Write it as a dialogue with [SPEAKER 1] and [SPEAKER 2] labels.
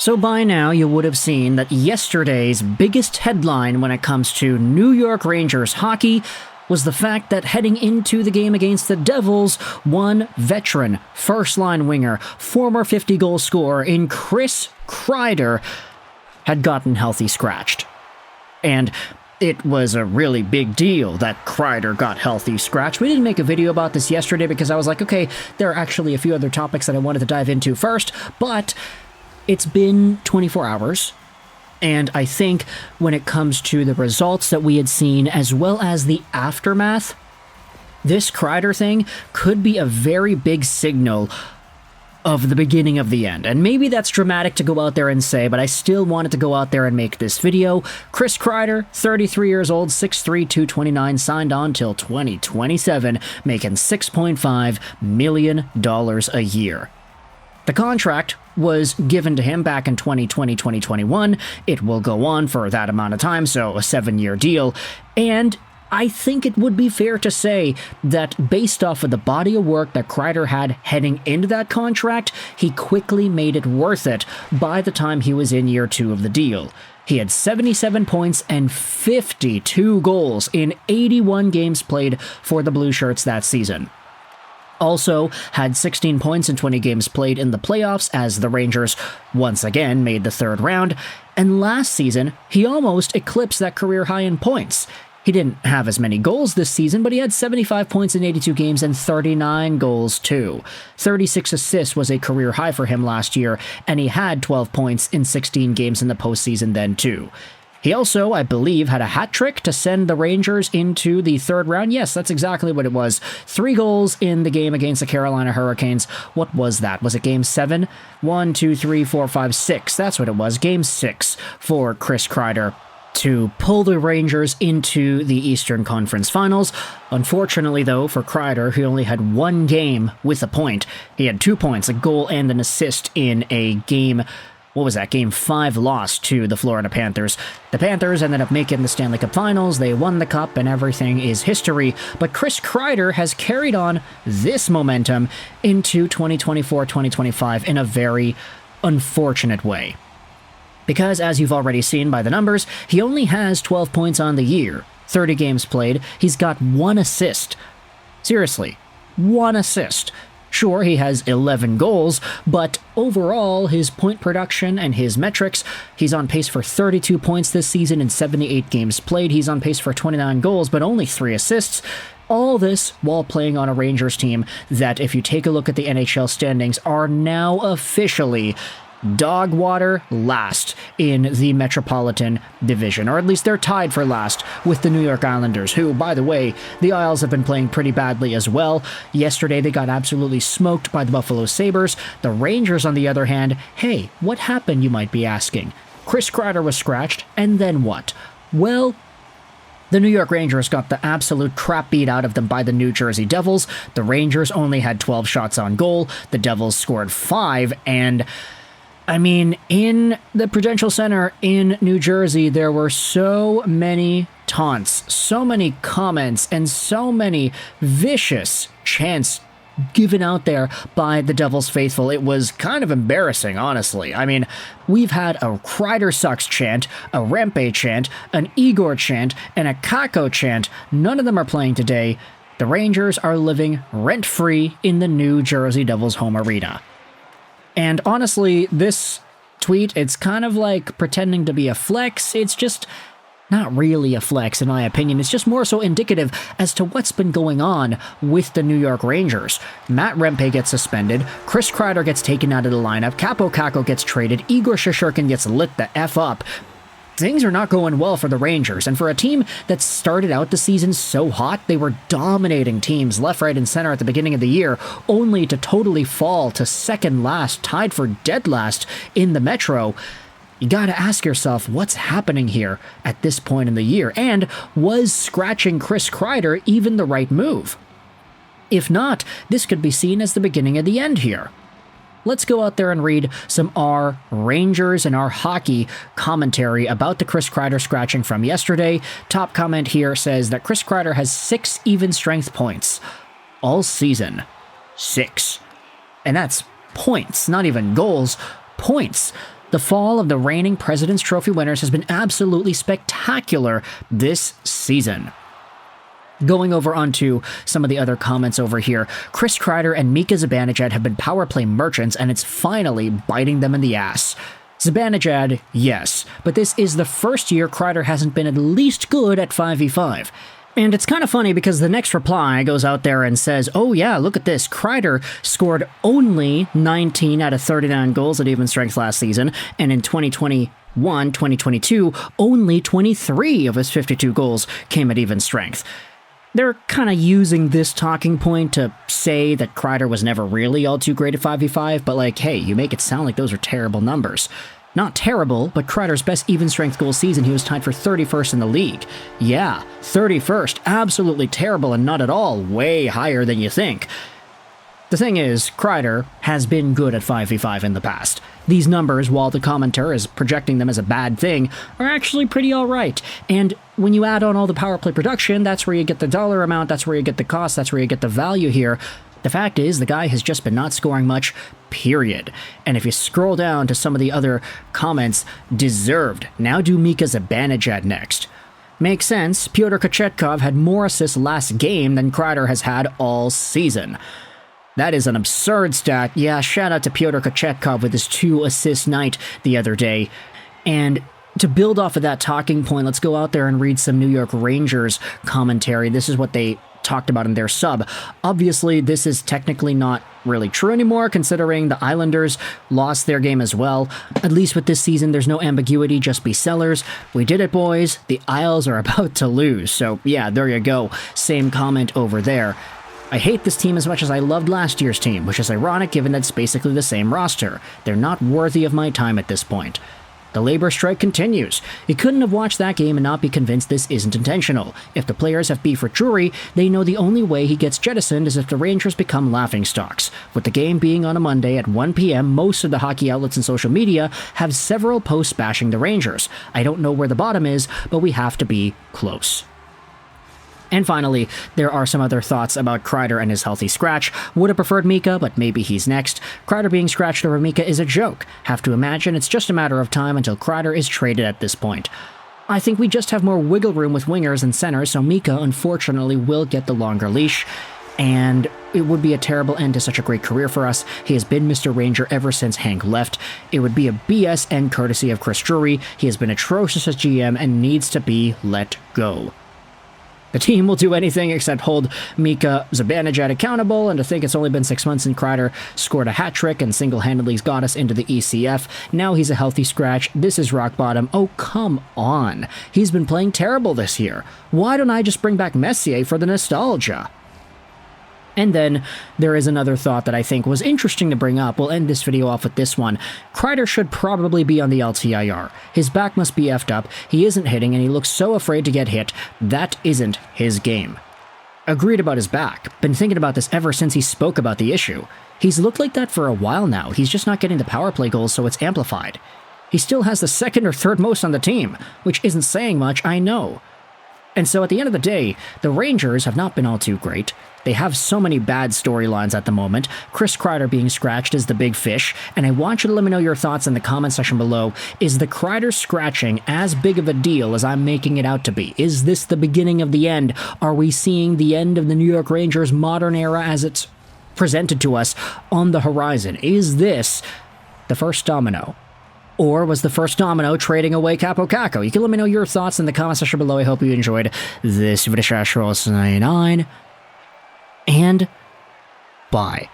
[SPEAKER 1] So by now, you would have seen that yesterday's biggest headline when it comes to New York Rangers hockey was the fact that heading into the game against the Devils, one veteran, first-line winger, former 50-goal scorer in Chris Kreider had gotten healthy scratched. And it was a really big deal that Kreider got healthy scratched. We didn't make a video about this yesterday because I was like, okay, there are actually a few other topics that I wanted to dive into first, but it's been 24 hours, and I think when it comes to the results that we had seen as well as the aftermath, this Kreider thing could be a very big signal of the beginning of the end. And maybe that's dramatic to go out there and say, but I still wanted to go out there and make this video. Chris Kreider, 33 years old, 6'3", 229, signed on till 2027, making $6.5 million a year. The contract was given to him back in 2020-2021. It will go on for that amount of time, so a 7-year deal. And I think it would be fair to say that based off of the body of work that Kreider had heading into that contract, he quickly made it worth it by the time he was in year 2 of the deal. He had 77 points and 52 goals in 81 games played for the Blue Shirts that season. Also had 16 points in 20 games played in the playoffs as the Rangers once again made the third round, and last season he almost eclipsed that career high in points. He didn't have as many goals this season, but he had 75 points in 82 games and 39 goals too. 36 assists was a career high for him last year, and he had 12 points in 16 games in the postseason then too. He also, I believe, had a hat trick to send the Rangers into the third round. Yes, that's exactly what it was. 3 goals in the game against the Carolina Hurricanes. What was that? Was it Game 7? 1, 2, 3, 4, 5, 6. That's what it was. Game 6 for Chris Kreider to pull the Rangers into the Eastern Conference Finals. Unfortunately, though, for Kreider, he only had 1 game with a point. He had 2 points, a goal and an assist in a game. What was that? Game 5 loss to the Florida Panthers. The Panthers ended up making the Stanley Cup Finals, they won the Cup, and everything is history. But Chris Kreider has carried on this momentum into 2024-2025 in a very unfortunate way. Because, as you've already seen by the numbers, he only has 12 points on the year. 30 games played, he's got 1 assist. Seriously, 1 assist. Sure, he has 11 goals, but overall, his point production and his metrics, he's on pace for 32 points this season in 78 games played. He's on pace for 29 goals, but only 3 assists. All this while playing on a Rangers team that, if you take a look at the NHL standings, are now officially dog water last in the Metropolitan Division, or at least they're tied for last with the New York Islanders, who, by the way, the Isles have been playing pretty badly as well. Yesterday they got absolutely smoked by the Buffalo Sabres. The Rangers, on the other hand, hey, what happened, you might be asking? Chris Kreider was scratched, and then what? Well, the New York Rangers got the absolute crap beat out of them by the New Jersey Devils. The Rangers only had 12 shots on goal. The Devils scored 5, and I mean, in the Prudential Center in New Jersey, there were so many taunts, so many comments, and so many vicious chants given out there by the Devils faithful. It was kind of embarrassing, honestly. I mean, we've had a Kreider sucks chant, a Rempe chant, an Igor chant, and a Kako chant. None of them are playing today. The Rangers are living rent-free in the New Jersey Devils home arena. And honestly, this tweet, it's kind of like pretending to be a flex. It's just not really a flex, in my opinion. It's just more so indicative as to what's been going on with the New York Rangers. Matt Rempe gets suspended, Chris Kreider gets taken out of the lineup, Capo Kako gets traded, Igor Shesterkin gets lit the F up. Things are not going well for the Rangers, and for a team that started out the season so hot, they were dominating teams left, right, and center at the beginning of the year, only to totally fall to second last, tied for dead last in the Metro. You gotta ask yourself, what's happening here at this point in the year? And was scratching Chris Kreider even the right move? If not, this could be seen as the beginning of the end here. Let's go out there and read some our Rangers and our hockey commentary about the Chris Kreider scratching from yesterday. Top comment here says that Chris Kreider has 6 even strength points all season. 6. And that's points, not even goals, points. The fall of the reigning President's Trophy winners has been absolutely spectacular this season. Going over onto some of the other comments over here, Chris Kreider and Mika Zibanejad have been power play merchants, and it's finally biting them in the ass. Zibanejad, yes, but this is the first year Kreider hasn't been at least good at 5v5. And it's kind of funny because the next reply goes out there and says, oh yeah, look at this, Kreider scored only 19 out of 39 goals at even strength last season, and in 2021-2022, only 23 of his 52 goals came at even strength. They're kind of using this talking point to say that Kreider was never really all too great at 5v5, but like, hey, you make it sound like those are terrible numbers. Not terrible, but Kreider's best even-strength goal season, he was tied for 31st in the league. Yeah, 31st, absolutely terrible and not at all way higher than you think. The thing is, Kreider has been good at 5v5 in the past. These numbers, while the commenter is projecting them as a bad thing, are actually pretty alright. And when you add on all the power play production, that's where you get the dollar amount, that's where you get the cost, that's where you get the value here. The fact is, the guy has just been not scoring much, period. And if you scroll down to some of the other comments, deserved. Now do Mika Zibanejad next. Makes sense, Pyotr Kochetkov had more assists last game than Kreider has had all season. That is an absurd stat. Yeah, shout out to Pyotr Kochetkov with his 2-assist night the other day. And to build off of that talking point, let's go out there and read some New York Rangers commentary. This is what they talked about in their sub. Obviously, this is technically not really true anymore, considering the Islanders lost their game as well. At least with this season, there's no ambiguity, just be sellers. We did it, boys. The Isles are about to lose. So yeah, there you go. Same comment over there. I hate this team as much as I loved last year's team, which is ironic given that it's basically the same roster. They're not worthy of my time at this point. The labor strike continues. You couldn't have watched that game and not be convinced this isn't intentional. If the players have beef with Drury, they know the only way he gets jettisoned is if the Rangers become laughingstocks. With the game being on a Monday at 1 p.m., most of the hockey outlets and social media have several posts bashing the Rangers. I don't know where the bottom is, but we have to be close. And finally, there are some other thoughts about Kreider and his healthy scratch. Would have preferred Mika, but maybe he's next. Kreider being scratched over Mika is a joke. Have to imagine it's just a matter of time until Kreider is traded at this point. I think we just have more wiggle room with wingers and centers, so Mika unfortunately will get the longer leash. And it would be a terrible end to such a great career for us. He has been Mr. Ranger ever since Hank left. It would be a BS end courtesy of Chris Drury. He has been atrocious as GM and needs to be let go. The team will do anything except hold Mika Zibanejad accountable, and to think it's only been 6 months and Kreider scored a hat trick and single-handedly got us into the ECF. Now he's a healthy scratch. This is rock bottom. Oh, come on. He's been playing terrible this year. Why don't I just bring back Messier for the nostalgia? And then there is another thought that I think was interesting to bring up. We'll end this video off with this one. Kreider should probably be on the LTIR. His back must be effed up. He isn't hitting and he looks so afraid to get hit. That isn't his game. Agreed about his back. Been thinking about this ever since he spoke about the issue. He's looked like that for a while now. He's just not getting the power play goals, so it's amplified. He still has the second or third most on the team, which isn't saying much, I know. And so at the end of the day, the Rangers have not been all too great. They have so many bad storylines at the moment. Chris Kreider being scratched is the big fish, and I want you to let me know your thoughts in the comment section below. Is the Kreider scratching as big of a deal as I'm making it out to be? Is this the beginning of the end? Are we seeing the end of the New York Rangers modern era as it's presented to us on the horizon? Is this the first domino? Or was the first domino trading away Capo Caco? You can let me know your thoughts in the comment section below. I hope you enjoyed this video. And bye.